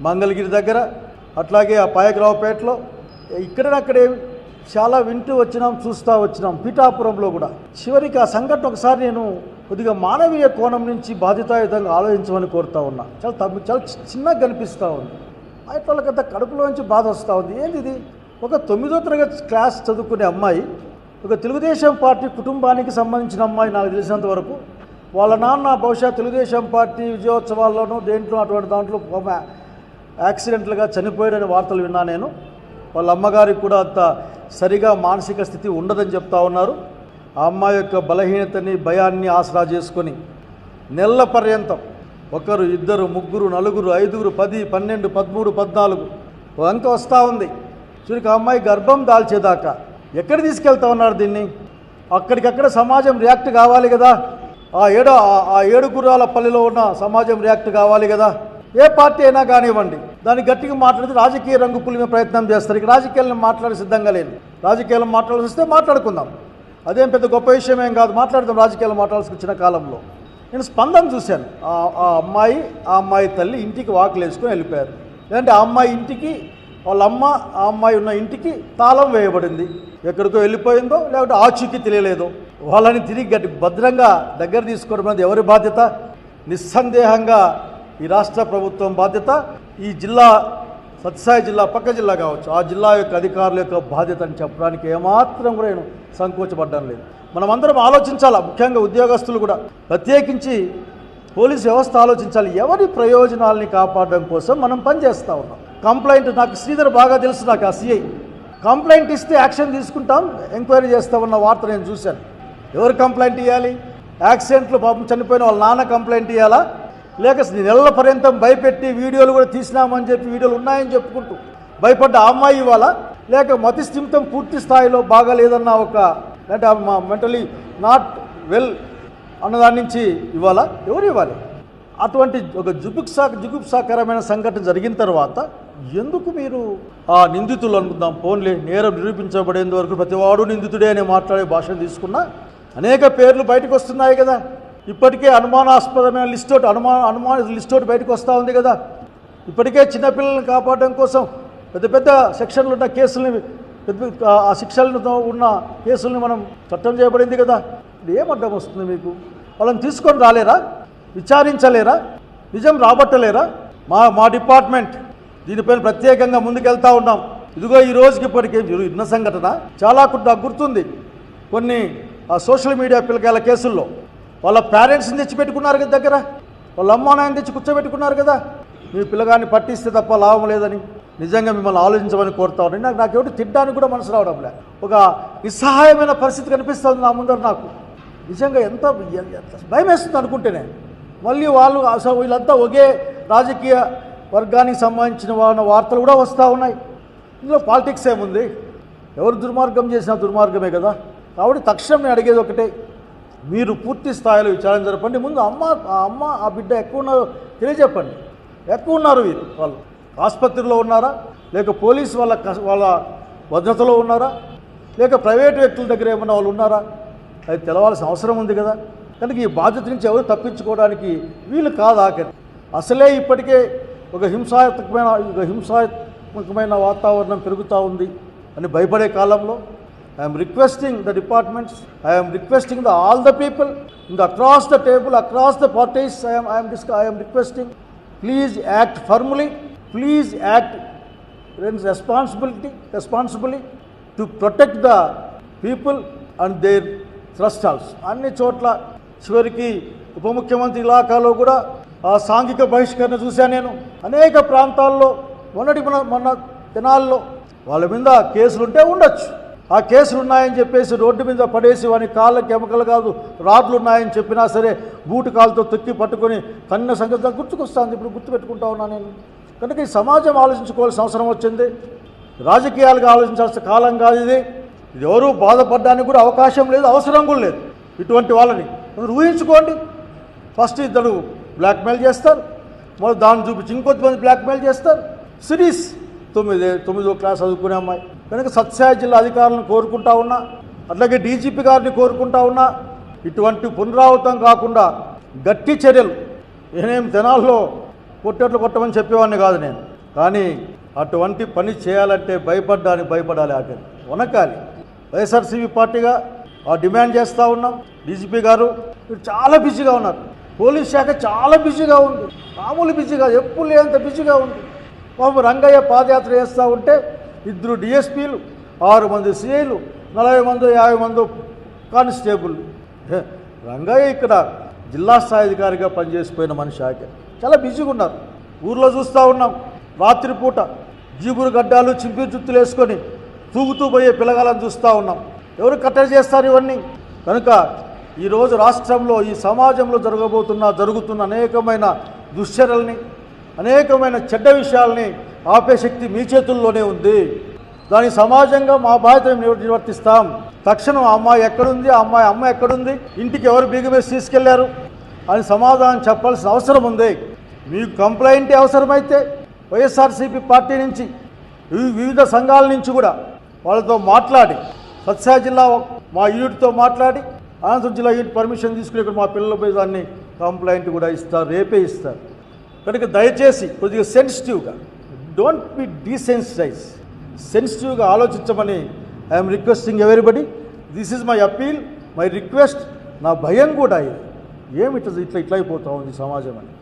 మంగళగిరి దగ్గర, అట్లాగే ఆ పాయకరావుపేటలో, ఇక్కడక్కడే చాలా వింటూ వచ్చినాం, చూస్తూ వచ్చినాం. పీఠాపురంలో కూడా చివరికి ఆ సంఘటన ఒకసారి నేను కొద్దిగా మానవీయ కోణం నుంచి బాధ్యతాయుతంగా ఆలోచించమని కోరుతా ఉన్నా. చాలా చిన్నగా కనిపిస్తూ ఉంది. వాళ్ళకంత కడుపులోంచి బాధ వస్తూ ఉంది. ఏంది ఇది? ఒక 9వ తరగతి క్లాస్ చదువుకునే అమ్మాయి, ఒక తెలుగుదేశం పార్టీ కుటుంబానికి సంబంధించిన అమ్మాయి, నాకు తెలిసినంత వరకు వాళ్ళ నాన్న బహుశా తెలుగుదేశం పార్టీ విజయోత్సవాల్లోనూ దేంట్లో అటువంటి దాంట్లో యాక్సిడెంట్లుగా చనిపోయాడనే వార్తలు విన్నా నేను. వాళ్ళ అమ్మగారికి కూడా అంత సరిగా మానసిక స్థితి ఉండదని చెప్తా ఉన్నారు. ఆ అమ్మాయి యొక్క బలహీనతని, భయాన్ని ఆసరా చేసుకొని నెలల పర్యంతం 1, 2, 3, 4, 5, 10, 12, 13, 14 అంక వస్తూ ఉంది. చూరికి ఆ అమ్మాయి గర్భం దాల్చేదాకా ఎక్కడ తీసుకెళ్తా ఉన్నారు దీన్ని? అక్కడికక్కడ సమాజం రియాక్ట్ కావాలి కదా. ఆ 7 గుర్రాల పల్లెలో ఉన్న సమాజం రియాక్ట్ కావాలి కదా. ఏ పార్టీ అయినా కానివ్వండి, దాన్ని గట్టిగా మాట్లాడితే రాజకీయ రంగు పులిమే ప్రయత్నం చేస్తారు. ఇక రాజకీయాలను మాట్లాడే సిద్ధంగా లేదు. రాజకీయాలను మాట్లాడాల్సి వస్తే మాట్లాడుకుందాం, అదేం పెద్ద గొప్ప విషయం ఏం కాదు, మాట్లాడదాం. రాజకీయాలు మాట్లాడాల్సి వచ్చిన కాలంలో నేను స్పందన చూశాను. ఆ అమ్మాయి తల్లి ఇంటికి వాకులు వేసుకొని వెళ్ళిపోయారు. లేదంటే ఆ అమ్మాయి ఇంటికి, వాళ్ళ అమ్మ ఆ అమ్మాయి ఉన్న ఇంటికి తాళం వేయబడింది. ఎక్కడికో వెళ్ళిపోయిందో లేకపోతే ఆచూకీ తెలియలేదో. వాళ్ళని తిరిగి భద్రంగా దగ్గర తీసుకోవడం అనేది ఎవరి బాధ్యత? నిస్సందేహంగా ఈ రాష్ట్ర ప్రభుత్వం బాధ్యత. ఈ జిల్లా సత్యసాయి జిల్లా, పక్క జిల్లా కావచ్చు, ఆ జిల్లా యొక్క అధికారుల యొక్క బాధ్యత అని చెప్పడానికి ఏమాత్రం కూడా నేను సంకోచపడ్డం లేదు. మనమందరం ఆలోచించాలా, ముఖ్యంగా ఉద్యోగస్తులు కూడా, ప్రత్యేకించి పోలీసు వ్యవస్థ ఆలోచించాలి. ఎవరి ప్రయోజనాలని కాపాడడం కోసం మనం పనిచేస్తూ ఉన్నాం. కంప్లైంట్, నాకు శ్రీధర్ బాగా తెలుసు, నాకు ఆ సిఐ కంప్లైంట్ ఇస్తే యాక్షన్ తీసుకుంటాం, ఎంక్వైరీ చేస్తామన్న వార్త నేను చూశాను. ఎవరు కంప్లైంట్ ఇవ్వాలి? యాక్సిడెంట్లో పాపం చనిపోయిన వాళ్ళ నాన్న కంప్లైంట్ ఇవ్వాలా? లేక నెలల పర్యంతం భయపెట్టి వీడియోలు కూడా తీసినామని చెప్పి, వీడియోలు ఉన్నాయని చెప్పుకుంటూ భయపడ్డ ఆ అమ్మాయి ఇవ్వాలా? లేక మతి స్థిమితం పూర్తి స్థాయిలో బాగాలేదన్న అంటే మెంటలీ నాట్ వెల్ అన్నదాని నుంచి ఇవ్వాలా? ఎవరు ఇవ్వాలి? అటువంటి ఒక జుగుప్సాకరమైన సంఘటన జరిగిన తర్వాత ఎందుకు మీరు ఆ నిందితులు అనుకుందాం, పోన్లే నేరం నిరూపించబడేంత వరకు ప్రతివాడు నిందితుడే అనే మాట్లాడే భాషను తీసుకున్నా అనేక పేర్లు బయటకు వస్తున్నాయి కదా. ఇప్పటికే అనుమానాస్పదమైన అనుమానిత లిస్టోటి బయటకు వస్తూ ఉంది కదా. ఇప్పటికే చిన్నపిల్లలను కాపాడడం కోసం పెద్ద సెక్షన్లు ఉన్న కేసులని, ఆ శిక్షలతో ఉన్న కేసుల్ని మనం చట్టం చేయబడింది కదా. ఏం అడ్డం వస్తుంది మీకు? వాళ్ళని తీసుకొని రాలేరా? విచారించలేరా? నిజం రాబట్టలేరా? మా డిపార్ట్మెంట్ దీనిపైన ప్రత్యేకంగా ముందుకెళ్తా ఉన్నాం. ఇదిగో ఈ రోజుకి ఇప్పటికే ఇన్న సంఘటన చాలా నాకు గుర్తుంది. కొన్ని సోషల్ మీడియా పిల్లకాయల కేసుల్లో వాళ్ళ పేరెంట్స్ని తెచ్చిపెట్టుకున్నారు కదా దగ్గర, వాళ్ళ అమ్మా నాయన తెచ్చి కూర్చోబెట్టుకున్నారు కదా. మీ పిల్లగాన్ని పట్టిస్తే తప్ప లాభం లేదని నిజంగా మిమ్మల్ని ఆలోచించమని కోరుతా ఉన్నాను. నాకు ఎవరు తిట్టడానికి కూడా మనసు రావడం లే. ఒక నిస్సహాయమైన పరిస్థితి కనిపిస్తుంది నా ముందర. నాకు నిజంగా ఎంత భయం వేస్తుంది అనుకుంటేనే. మళ్ళీ వీళ్ళంతా ఒకే రాజకీయ వర్గానికి సంబంధించిన వార్తలు కూడా వస్తూ ఉన్నాయి. ఇందులో పాలిటిక్స్ ఏముంది? ఎవరు దుర్మార్గం చేసినా దుర్మార్గమే కదా. కాబట్టి తక్షణం నేను అడిగేది ఒకటే, మీరు పూర్తి స్థాయిలో విచారణ జరపండి. ముందు ఆ బిడ్డ ఎక్కువ ఉన్నారో తెలియజెప్పండి. ఎక్కువ ఉన్నారు వీరు, వాళ్ళు ఆసుపత్రిలో ఉన్నారా, లేక పోలీసు వాళ్ళ భద్రతలో ఉన్నారా, లేక ప్రైవేటు వ్యక్తుల దగ్గర ఏమన్నా వాళ్ళు ఉన్నారా? అది తెలవాల్సిన అవసరం ఉంది కదా. కనుక ఈ బాధ్యత నుంచి ఎవరు తప్పించుకోవడానికి వీళ్ళు కాదు. ఆఖరి అసలే ఇప్పటికే ఒక హింసాత్మకమైన వాతావరణం పెరుగుతూ ఉంది అని భయపడే కాలంలో I am requesting the departments, I am requesting all the people across the table, across the parties, I am requesting, please act firmly, please act responsibly to protect the people and their thrust also. అన్ని చోట్ల చివరికి ఉప ముఖ్యమంత్రి ఇలాకాలో కూడా సాంఘిక బహిష్కరణ చూశాను నేను. అనేక ప్రాంతాల్లో మొన్న దినాల్లో వాళ్ళ మీద కేసులుంటే ఉండొచ్చు. ఆ కేసులు ఉన్నాయని చెప్పేసి రోడ్డు మీద పడేసి వాని కాళ్ళకి ఎముకలు కాదు రాడ్లు ఉన్నాయని చెప్పినా సరే బూటు కాళ్ళతో తొక్కి పట్టుకొని కన్న సంగతి గుర్తుకొస్తుంది. ఇప్పుడు గుర్తుపెట్టుకుంటా ఉన్నా నేను. కనుక ఈ సమాజం ఆలోచించుకోవాల్సిన అవసరం వచ్చింది. రాజకీయాలుగా ఆలోచించాల్సిన కాలం కాదు ఇది. ఎవరూ బాధపడడానికి కూడా అవకాశం లేదు, అవసరం కూడా లేదు. ఇటువంటి వాళ్ళని ఊహించుకోండి. ఫస్ట్ ఇద్దరు బ్లాక్మెయిల్ చేస్తారు, మళ్ళీ దాన్ని చూపించి ఇంకొంతమంది బ్లాక్మెయిల్ చేస్తారు. సిరీస్ 9వ క్లాస్ చదువుకునే అమ్మాయి. కనుక సత్యసాయి జిల్లా అధికారులను కోరుకుంటా ఉన్నా, అట్లాగే డీజీపీ గారిని కోరుకుంటా ఉన్నా, ఇటువంటి పునరావృతం కాకుండా గట్టి చర్యలు. నేనేం తెనాల్లో కొట్టమని చెప్పేవాడిని కాదు నేను. కానీ అటువంటి పని చేయాలంటే భయపడాలి ఆఖరి వనకాలి. వైఎస్ఆర్సీపీ పార్టీగా డిమాండ్ చేస్తూ ఉన్నాం. డీజీపీ గారు మీరు చాలా బిజీగా ఉన్నారు. పోలీస్ శాఖ చాలా బిజీగా ఉంది, మామూలు బిజీగా ఎప్పుడు లేనంత బిజీగా ఉంది. బాబు రంగయ్య పాదయాత్ర చేస్తూ ఉంటే 2 డిఎస్పీలు, 6 మంది సిఐలు, 40 మంది 50 మంది కానిస్టేబుల్. రంగయ్య ఇక్కడ జిల్లా స్థాయి అధికారిగా పనిచేసిపోయిన మనిషి ఆకే చాలా బిజీగా ఉన్నారు. ఊర్లో చూస్తూ ఉన్నాం, రాత్రిపూట జీబురు గడ్డాలు చింపి జుత్తులు వేసుకొని తూగుతూ పోయే పిల్లగాలను చూస్తూ ఉన్నాం. ఎవరు కట్టడి చేస్తారు ఇవన్నీ? కనుక ఈరోజు రాష్ట్రంలో ఈ సమాజంలో జరుగుతున్న అనేకమైన దుశ్చర్యల్ని, అనేకమైన చెడ్డ విషయాల్ని ఆపే శక్తి మీ చేతుల్లోనే ఉంది. దాని సమాజంగా మా బాధ్యత నిర్వర్తిస్తాం. తక్షణం ఆ అమ్మాయి ఎక్కడుంది, ఆ అమ్మ ఎక్కడుంది, ఇంటికి ఎవరు బీగం వేసి తీసుకెళ్లారు అని సమాధానం చెప్పాల్సిన అవసరం ఉంది. మీకు కంప్లైంట్ అవసరమైతే వైఎస్ఆర్సీపీ పార్టీ నుంచి వివిధ సంఘాల నుంచి కూడా వాళ్ళతో మాట్లాడి, సత్యసాయి జిల్లా మా యూనిట్తో మాట్లాడి అనంతపురం జిల్లా యూనిట్ పర్మిషన్ తీసుకుని ఇక్కడ మా పిల్లలపై దాన్ని కంప్లైంట్ కూడా ఇస్తారు, రేపే ఇస్తారు. కనుక దయచేసి కొద్దిగా సెన్సిటివ్గా, డోంట్ బి డీసెన్సిటైజ్, సెన్సిటివ్గా ఆలోచించమని I'm requesting everybody. This is my appeal, my request. నా భయం కూడా ఇది, ఇట్లా అయిపోతూ ఉంది సమాజం అని.